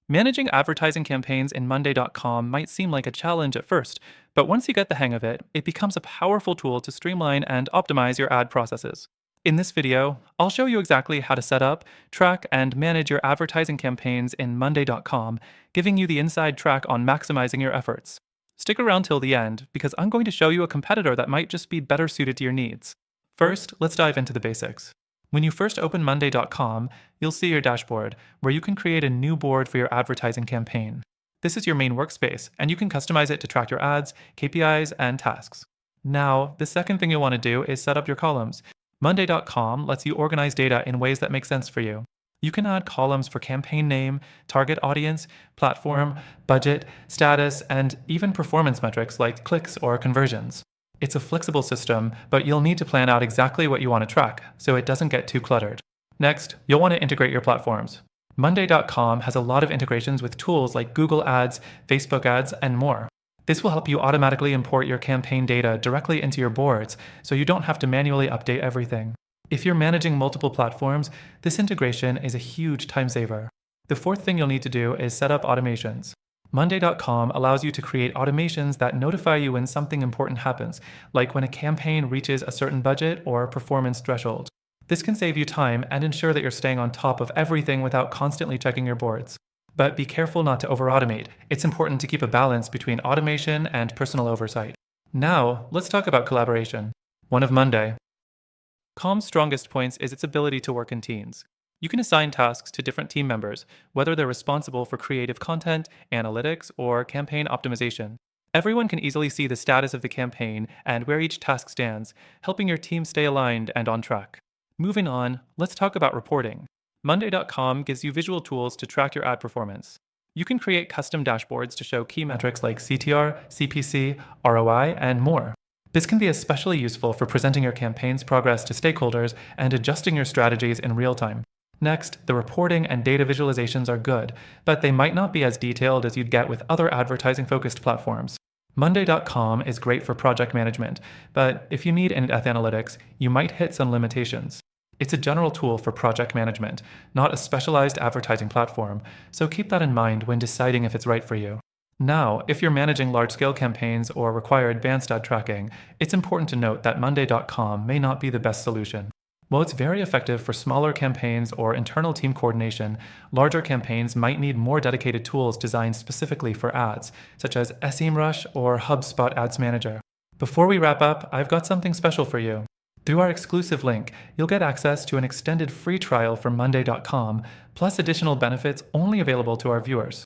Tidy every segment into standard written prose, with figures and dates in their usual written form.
Managing advertising campaigns in Monday.com might seem like a challenge at first, but once you get the hang of it, it becomes a powerful tool to streamline and optimize your ad processes. In this video, I'll show you exactly how to set up, track, and manage your advertising campaigns in Monday.com, giving you the inside track on maximizing your efforts. Stick around till the end, because I'm going to show you a competitor that might just be better suited to your needs. First, let's dive into the basics. When you first open Monday.com, you'll see your dashboard, where you can create a new board for your advertising campaign. This is your main workspace, and you can customize it to track your ads, KPIs, and tasks. Now, the second thing you'll want to do is set up your columns. Monday.com lets you organize data in ways that make sense for you. You can add columns for campaign name, target audience, platform, budget, status, and even performance metrics like clicks or conversions. It's a flexible system, but you'll need to plan out exactly what you want to track, so it doesn't get too cluttered. Next, you'll want to integrate your platforms. Monday.com has a lot of integrations with tools like Google Ads, Facebook Ads, and more. This will help you automatically import your campaign data directly into your boards, so you don't have to manually update everything. If you're managing multiple platforms, this integration is a huge time saver. The fourth thing you'll need to do is set up automations. Monday.com allows you to create automations that notify you when something important happens, like when a campaign reaches a certain budget or performance threshold. This can save you time and ensure that you're staying on top of everything without constantly checking your boards. But be careful not to over-automate. It's important to keep a balance between automation and personal oversight. Now, let's talk about collaboration. One of Monday.com's strongest points is its ability to work in teams. You can assign tasks to different team members, whether they're responsible for creative content, analytics, or campaign optimization. Everyone can easily see the status of the campaign and where each task stands, helping your team stay aligned and on track. Moving on, let's talk about reporting. Monday.com gives you visual tools to track your ad performance. You can create custom dashboards to show key metrics like CTR, CPC, ROI, and more. This can be especially useful for presenting your campaign's progress to stakeholders and adjusting your strategies in real time. Next, the reporting and data visualizations are good, but they might not be as detailed as you'd get with other advertising-focused platforms. Monday.com is great for project management, but if you need in-depth analytics, you might hit some limitations. It's a general tool for project management, not a specialized advertising platform, so keep that in mind when deciding if it's right for you. Now, if you're managing large-scale campaigns or require advanced ad tracking, it's important to note that Monday.com may not be the best solution. While it's very effective for smaller campaigns or internal team coordination, larger campaigns might need more dedicated tools designed specifically for ads, such as SEMrush or HubSpot Ads Manager. Before we wrap up, I've got something special for you. Through our exclusive link, you'll get access to an extended free trial for Monday.com, plus additional benefits only available to our viewers.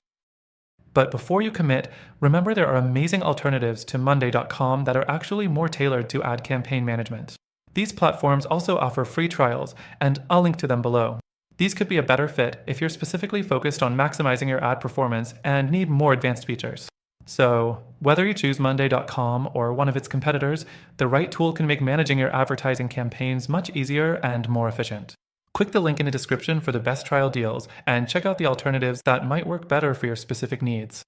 But before you commit, remember there are amazing alternatives to Monday.com that are actually more tailored to ad campaign management. These platforms also offer free trials, and I'll link to them below. These could be a better fit if you're specifically focused on maximizing your ad performance and need more advanced features. So, whether you choose Monday.com or one of its competitors, the right tool can make managing your advertising campaigns much easier and more efficient. Click the link in the description for the best trial deals and check out the alternatives that might work better for your specific needs.